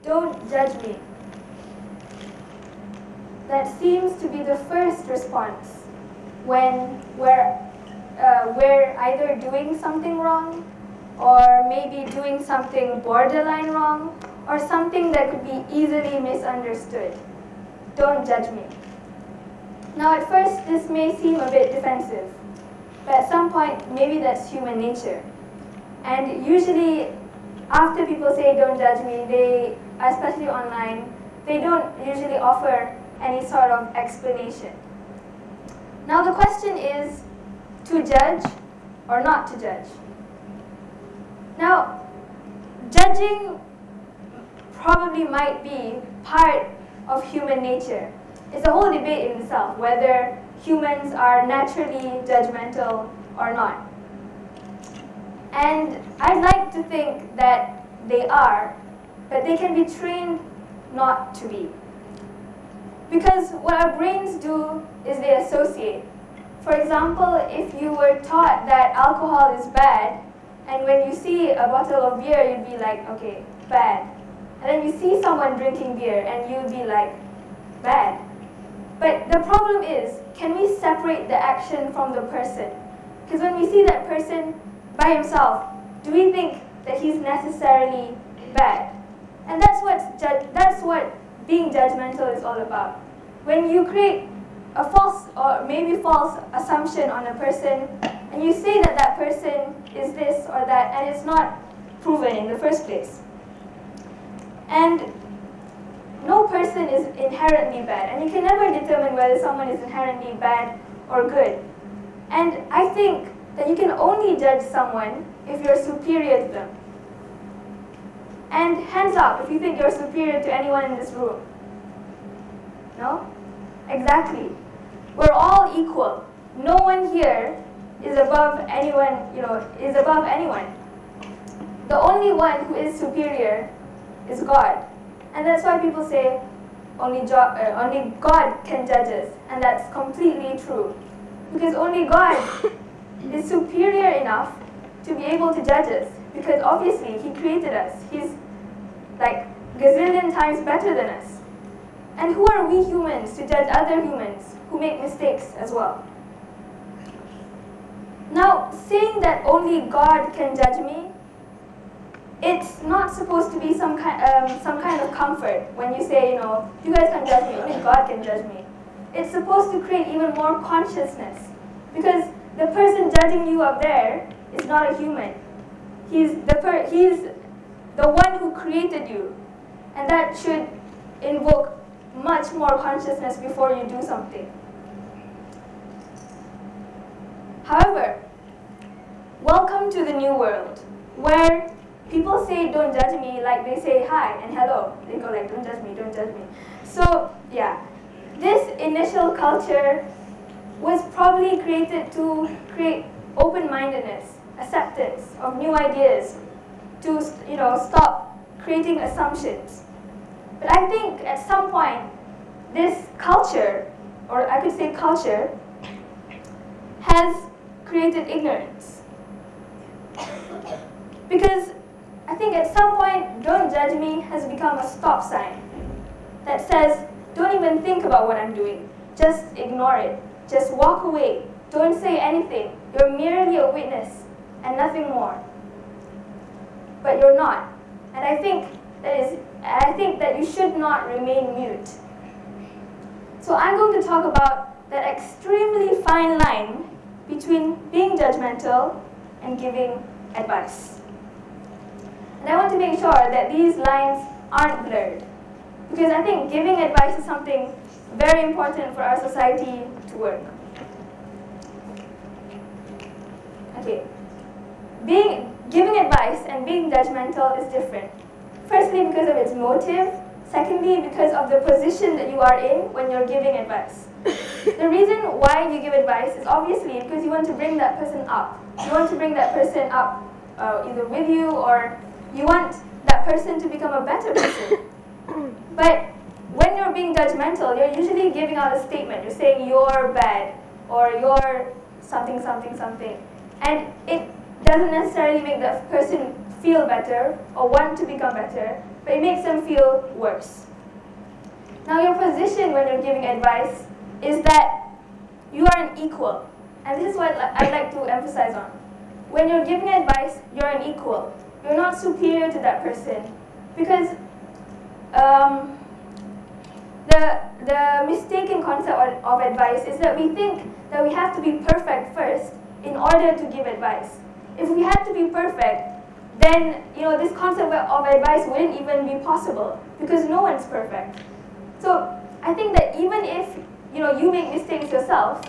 don't judge me. That seems to be the first response when we're either doing something wrong, or maybe doing something borderline wrong, or something that could be easily misunderstood. Don't judge me. Now at first this may seem a bit defensive, but at some point maybe that's human nature. And usually after people say don't judge me, they, especially online, they don't usually offer any sort of explanation. Now the question is, to judge or not to judge? Now, judging probably might be part of human nature. It's a whole debate in itself, whether humans are naturally judgmental or not. And I'd like to think that they are, but they can be trained not to be. Because what our brains do is they associate. For example, if you were taught that alcohol is bad, and when you see a bottle of beer, you'd be like, okay, bad. And then you see someone drinking beer, and you'd be like, bad. But the problem is, can we separate the action from the person? Because when we see that person by himself, do we think that he's necessarily bad? And that's what being judgmental is all about. When you create a false or maybe false assumption on a person, and you say that that person is this or that, and it's not proven in the first place. And no person is inherently bad, and you can never determine whether someone is inherently bad or good. And I think that you can only judge someone if you're superior to them. And hands up if you think you're superior to anyone in this room. No? Exactly. We're all equal. No one here is above anyone, is above anyone. The only one who is superior is God. And that's why people say only God can judge us. And that's completely true. Because only God is superior enough to be able to judge us. Because obviously He created us. He's like gazillion times better than us. And who are we humans to judge other humans who make mistakes as well? Now, saying that only God can judge me, it's not supposed to be some kind of comfort when you say, you guys can judge me, only God can judge me. It's supposed to create even more consciousness, because the person judging you up there is not a human. He's the one who created you, and that should invoke much more consciousness before you do something. However, welcome to the new world, where people say don't judge me like they say hi and hello. They go like, don't judge me, don't judge me. So yeah, this initial culture was probably created to create open-mindedness, acceptance of new ideas, to stop creating assumptions. But I think at some point, this culture, or I could say culture, has created ignorance. Because I think at some point, don't judge me has become a stop sign that says, don't even think about what I'm doing. Just ignore it. Just walk away. Don't say anything. You're merely a witness and nothing more. But you're not. And I think that you should not remain mute. So I'm going to talk about that extremely fine line between being judgmental and giving advice. And I want to make sure that these lines aren't blurred, because I think giving advice is something very important for our society to work. Okay, giving advice and being judgmental is different. Firstly, because of its motive. Secondly, because of the position that you are in when you're giving advice. The reason why you give advice is obviously because you want to bring that person up. You want to bring that person up either with you, or you want that person to become a better person. But when you're being judgmental, you're usually giving out a statement. You're saying you're bad, or you're something, something, something. And it doesn't necessarily make that person feel better or want to become better. but it makes them feel worse. Now your position when you're giving advice is that you are an equal. And this is what I'd like to emphasize on. When you're giving advice, you're an equal. You're not superior to that person. Because the mistaken concept of advice is that we think that we have to be perfect first in order to give advice. If we had to be perfect, then this concept of advice wouldn't even be possible, because no one's perfect. So I think that even if you make mistakes yourself,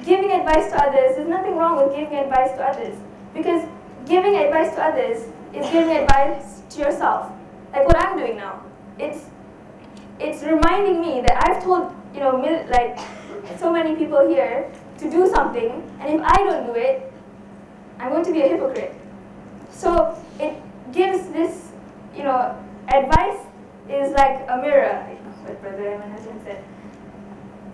giving advice to others, there's nothing wrong with giving advice to others, because giving advice to others is giving advice to yourself. Like what I'm doing now. It's reminding me that I've told like so many people here to do something, and if I don't do it, I'm going to be a hypocrite. So it gives this, advice is like a mirror. What Brother Ayman Hassan said.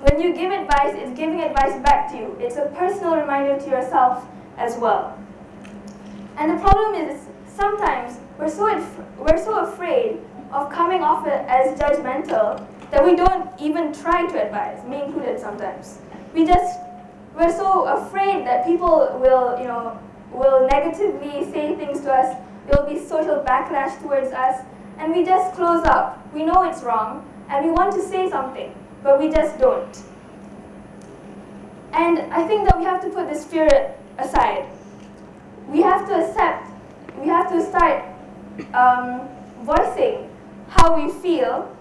When you give advice, it's giving advice back to you. It's a personal reminder to yourself as well. And the problem is, sometimes we're so afraid of coming off as judgmental that we don't even try to advise, me included sometimes. We're so afraid that people will negatively say things to us, there will be social backlash towards us, and we just close up. We know it's wrong, and we want to say something, but we just don't. And I think that we have to put this fear aside. We have to accept, we have to start voicing how we feel,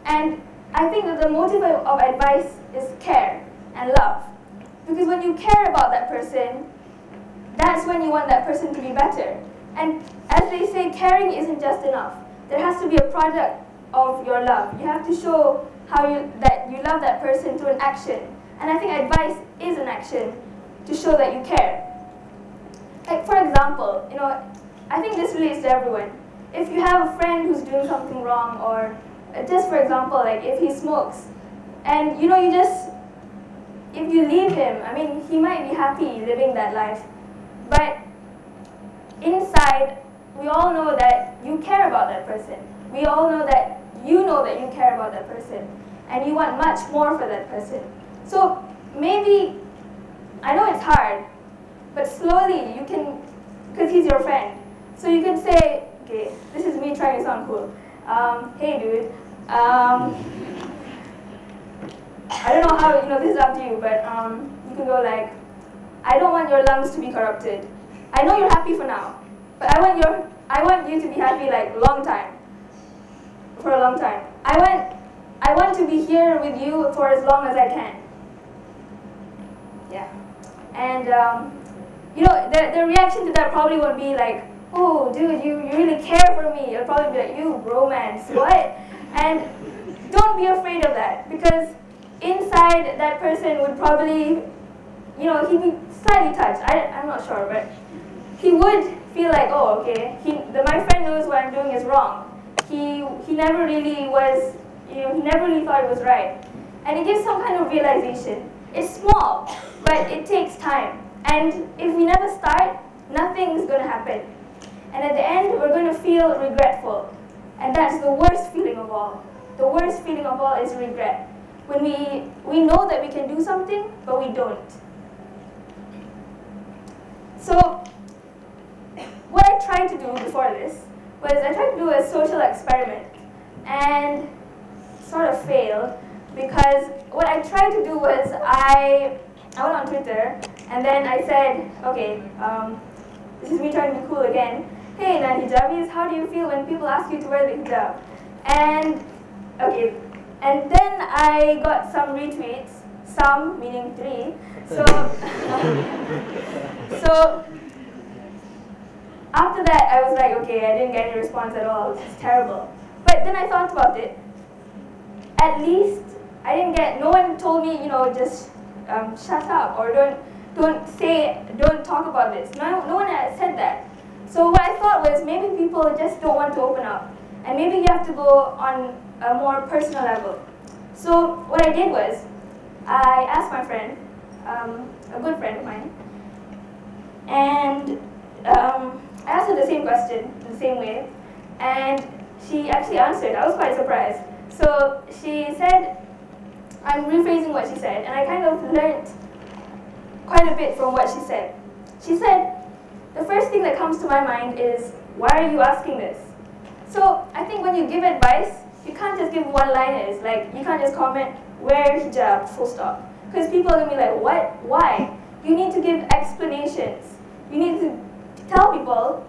and I think that the motive of advice is care and love. Because when you care about that person, that's when you want that person to be better. And as they say, caring isn't just enough. There has to be a product of your love. You have to show that you love that person through an action. And I think advice is an action to show that you care. Like for example, I think this relates to everyone. If you have a friend who's doing something wrong, or just for example, like if he smokes, and if you leave him, I mean, he might be happy living that life, but inside, we all know that you care about that person. We all know that you care about that person, and you want much more for that person. So maybe, I know it's hard, but slowly you can, because he's your friend, so you can say, okay, this is me trying to sound cool. Hey dude, I don't know how, this is up to you, but you can go like, I don't want your lungs to be corrupted. I know you're happy for now, but I want you to be happy like for a long time. I want to be here with you for as long as I can. Yeah. And the reaction to that probably won't be like, oh dude, you really care for me. It'll probably be like, you bromance, what? And don't be afraid of that, because inside that person would probably, he'd be slightly touched. I'm not sure, but he would feel like, oh, okay, my friend knows what I'm doing is wrong. He never really was, he never really thought it was right. And it gives some kind of realization. It's small, but it takes time. And if we never start, nothing's going to happen. And at the end, we're going to feel regretful. And that's the worst feeling of all. The worst feeling of all is regret. When we know that we can do something, but we don't. So, what I tried to do before this was I tried to do a social experiment, and sort of failed, because what I tried to do was I went on Twitter, and then I said, okay, this is me trying to be cool again. Hey non-hijabis, how do you feel when people ask you to wear the hijab? And okay, and then I got some retweets, some meaning 3. So after that, I was like, okay, I didn't get any response at all. It's just But then I thought about it. At least I didn't get. No one told me, just shut up, or don't talk about this. No one had said that. So what I thought was, maybe people just don't want to open up, and maybe you have to go on a more personal level. So what I did was, I asked my friend, a good friend of mine, and I asked her the same question in the same way, and she actually answered. I was quite surprised. So she said, I'm rephrasing what she said, and I kind of learned quite a bit from what she said. She said, the first thing that comes to my mind is, why are you asking this? So I think when you give advice, you can't just give one-liners. Like, you can't just comment, wear hijab, full stop. Because people are going to be like, what? Why? You need to give explanations. You need to tell people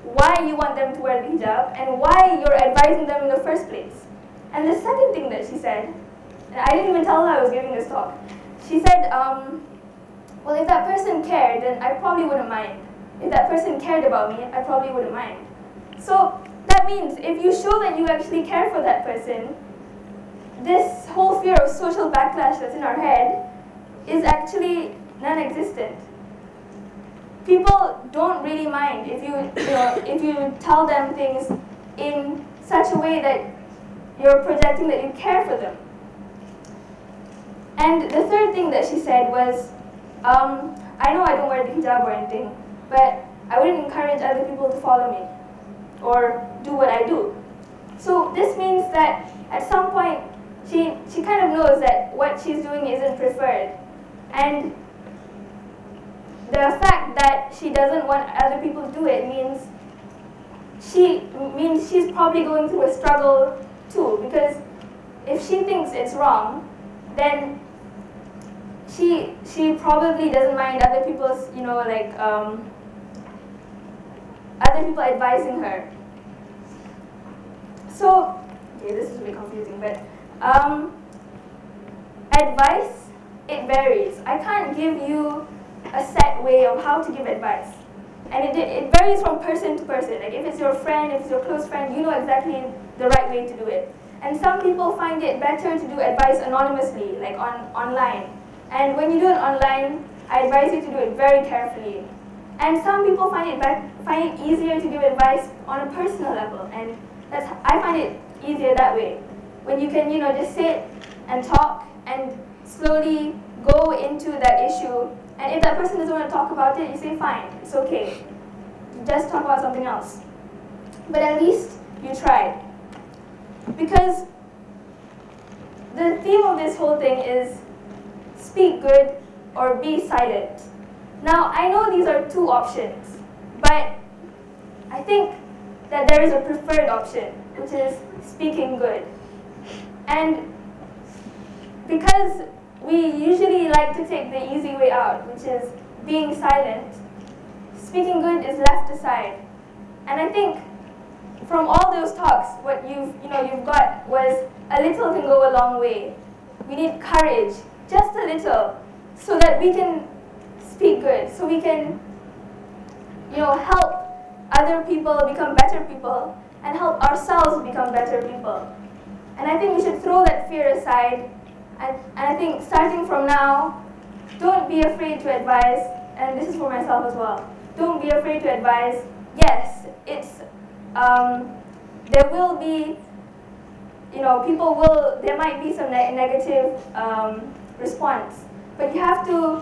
why you want them to wear the hijab and why you're advising them in the first place. And the second thing that she said, and I didn't even tell her I was giving this talk, she said, well, if that person cared, then I probably wouldn't mind. If that person cared about me, I probably wouldn't mind. So that means if you show that you actually care for that person, this whole fear of social backlash that's in our head is actually non-existent. People don't really mind if if you tell them things in such a way that you're projecting that you care for them. And the third thing that she said was, I know I don't wear the hijab or anything, but I wouldn't encourage other people to follow me or do what I do. So this means that at some point, she kind of knows that what she's doing isn't preferred. And the fact that she doesn't want other people to do it means she's probably going through a struggle too, because if she thinks it's wrong, then she probably doesn't mind other people's, other people advising her. So, okay, this is really confusing, but advice, it varies. I can't give you a set way of how to give advice. And it varies from person to person. Like if it's your friend, if it's your close friend, you know exactly the right way to do it. And some people find it better to do advice anonymously, like online. And when you do it online, I advise you to do it very carefully. And some people find it easier to give advice on a personal level, and I find it easier that way. When you can, just sit and talk and slowly go into that issue. And if that person doesn't want to talk about it, you say, fine, it's okay. Just talk about something else. But at least you tried. Because the theme of this whole thing is speak good or be silent. Now, I know these are two options, but I think that there is a preferred option, which is speaking good. And because we usually like to take the easy way out, which is being silent, speaking good is left aside. And I think from all those talks, what you've got was a little can go a long way. We need courage, just a little, so that we can speak good, so we can, help other people become better people and help ourselves become better people. And I think we should throw that fear aside. And I think starting from now, don't be afraid to advise, and this is for myself as well. Don't be afraid to advise. Yes, there will be, there might be some negative response, but you have to,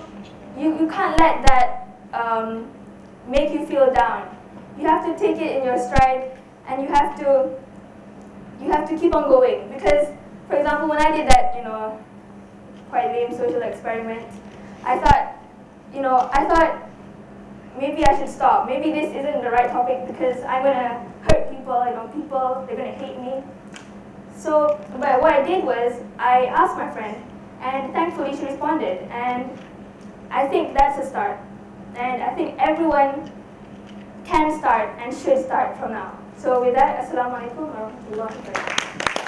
you can't let that make you feel down. You have to take it in your stride, and you have to keep on going. Because, for example, when I did that, quite lame social experiment, I thought maybe I should stop. Maybe this isn't the right topic because I'm gonna hurt people. They're gonna hate me. So, but what I did was I asked my friend, and thankfully she responded. And I think that's a start. And I think everyone can start and should start from now. So with that, Assalamu alaikum wa rahmatullahi wa barakatuh.